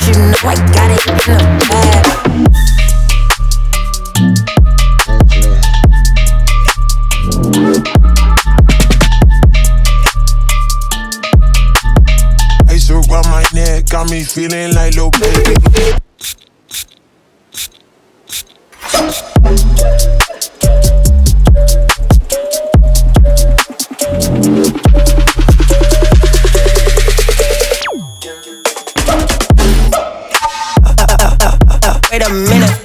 You know I got it in the bag. Ice around my neck, got me feeling like little baby. Wait a minute.